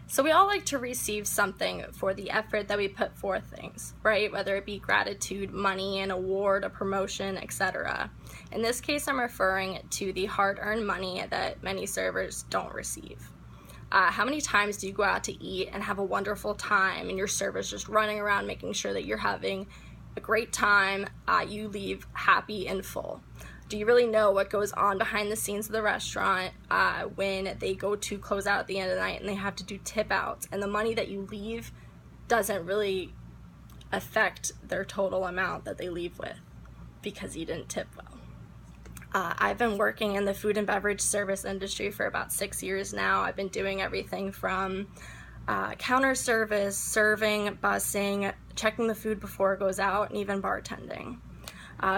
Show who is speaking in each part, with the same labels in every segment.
Speaker 1: So we all like to receive something for the effort that we put forth things, right? Whether it be gratitude, money, an award, a promotion, etc. In this case, I'm referring to the hard-earned money that many servers don't receive. How many times do you go out to eat and have a wonderful time and your server's just running around making sure that you're having a great time, you leave happy and full? Do you really know what goes on behind the scenes of the restaurant when they go to close out at the end of the night and they have to do tip outs, and the money that you leave doesn't really affect their total amount that they leave with because you didn't tip well? I've been working in the food and beverage service industry for about 6 years now. I've been doing everything from counter service, serving, busing, checking the food before it goes out, and even bartending.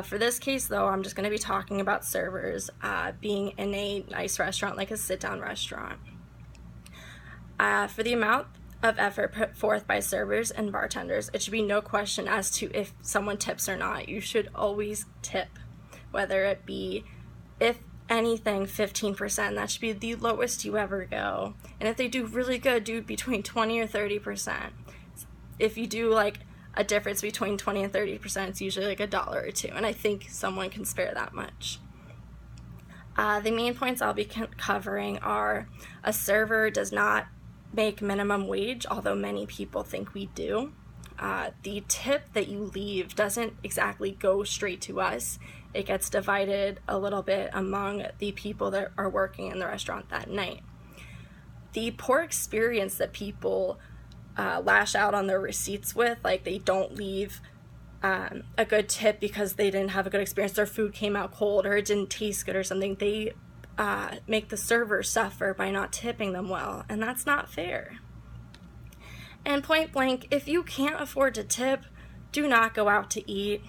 Speaker 1: For this case, though, I'm just going to be talking about servers being in a nice restaurant, like a sit-down restaurant. For the amount of effort put forth by servers and bartenders, it should be no question as to if someone tips or not. You should always tip, whether it be, if anything, 15%. That should be the lowest you ever go. And if they do really good, do between 20 or 30%. If you do like a difference between 20 and 30%, it's usually like $1 or $2, and I think someone can spare that much. The main points I'll be covering are: a server does not make minimum wage, although many people think we do. The tip that you leave doesn't exactly go straight to us. It gets divided a little bit among the people that are working in the restaurant that night. The poor experience that people lash out on their receipts with, like they don't leave a good tip because they didn't have a good experience, their food came out cold or it didn't taste good or something, they make the server suffer by not tipping them well, and that's not fair. And point blank, if you can't afford to tip, do not go out to eat.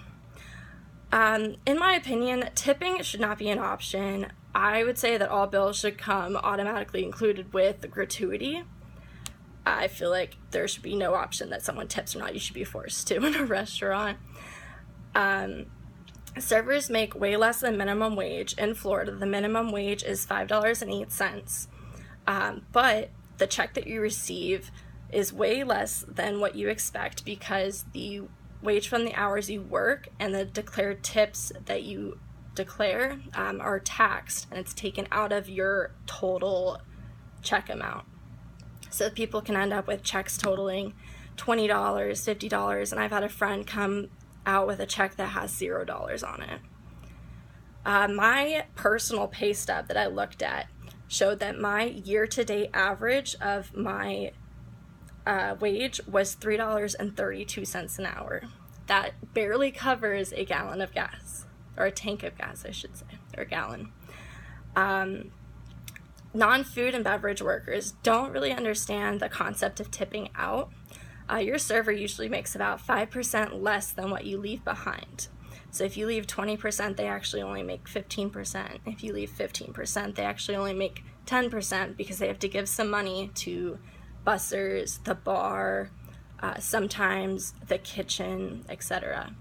Speaker 1: In my opinion, tipping should not be an option. I would say that all bills should come automatically included with the gratuity. I feel like there should be no option that someone tips or not. You should be forced to in a restaurant. Servers make way less than minimum wage. In Florida, the minimum wage is $5.08. But the check that you receive is way less than what you expect because the wage from the hours you work and the declared tips that you declare are taxed, and it's taken out of your total check amount. So people can end up with checks totaling $20, $50, and I've had a friend come out with a check that has $0 on it. My personal pay stub that I looked at showed that my year-to-date average of my wage was $3.32 an hour. That barely covers a gallon of gas, or a tank of gas, I should say, or a gallon. Non-food and beverage workers don't really understand the concept of tipping out. Your server usually makes about 5% less than what you leave behind. So if you leave 20%, they actually only make 15%. If you leave 15%, they actually only make 10% because they have to give some money to bussers, the bar, sometimes the kitchen, etc.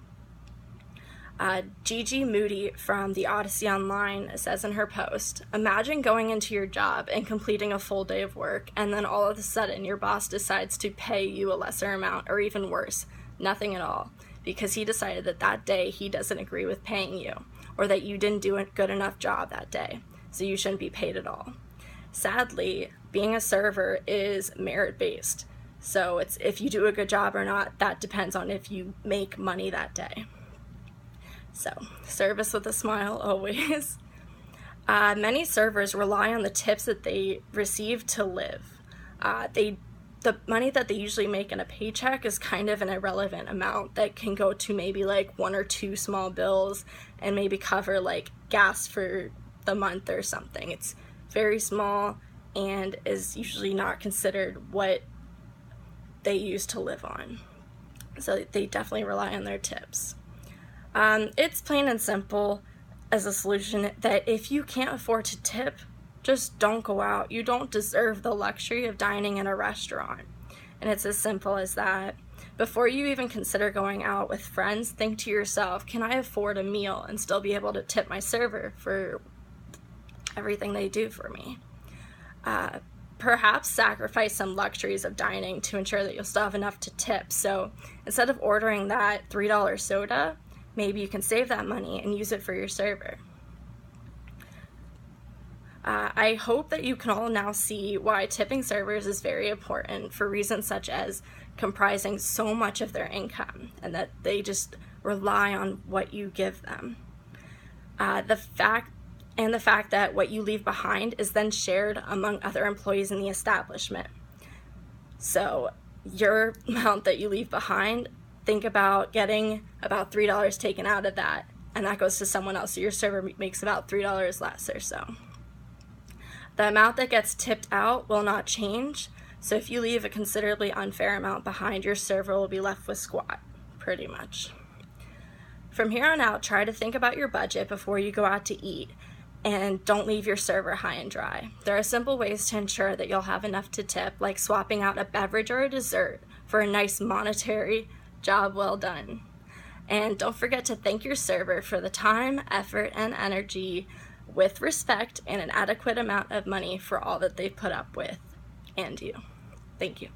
Speaker 1: Gigi Moody from the Odyssey Online says in her post, "Imagine going into your job and completing a full day of work, and then all of a sudden your boss decides to pay you a lesser amount, or even worse, nothing at all, because he decided that that day he doesn't agree with paying you, or that you didn't do a good enough job that day, so you shouldn't be paid at all." Sadly, being a server is merit-based, so it's if you do a good job or not, that depends on if you make money that day. So, service with a smile always. Many servers rely on the tips that they receive to live. The money that they usually make in a paycheck is kind of an irrelevant amount that can go to maybe like 1 or 2 small bills and maybe cover like gas for the month or something. It's very small and is usually not considered what they use to live on. So they definitely rely on their tips. It's plain and simple as a solution that if you can't afford to tip, just don't go out. You don't deserve the luxury of dining in a restaurant. And it's as simple as that. Before you even consider going out with friends, think to yourself, can I afford a meal and still be able to tip my server for everything they do for me? perhaps sacrifice some luxuries of dining to ensure that you'll still have enough to tip. So instead of ordering that $3 soda, maybe you can save that money and use it for your server. I hope that you can all now see why tipping servers is very important for reasons such as comprising so much of their income and that they just rely on what you give them. The fact that what you leave behind is then shared among other employees in the establishment. So your amount that you leave behind, think about getting about $3 taken out of that, and that goes to someone else. So your server makes about $3 less or so. The amount that gets tipped out will not change, so if you leave a considerably unfair amount behind, your server will be left with squat, pretty much. From here on out, try to think about your budget before you go out to eat, and don't leave your server high and dry. There are simple ways to ensure that you'll have enough to tip, like swapping out a beverage or a dessert for a nice monetary job well done. And don't forget to thank your server for the time, effort, and energy with respect and an adequate amount of money for all that they've put up with and you. Thank you.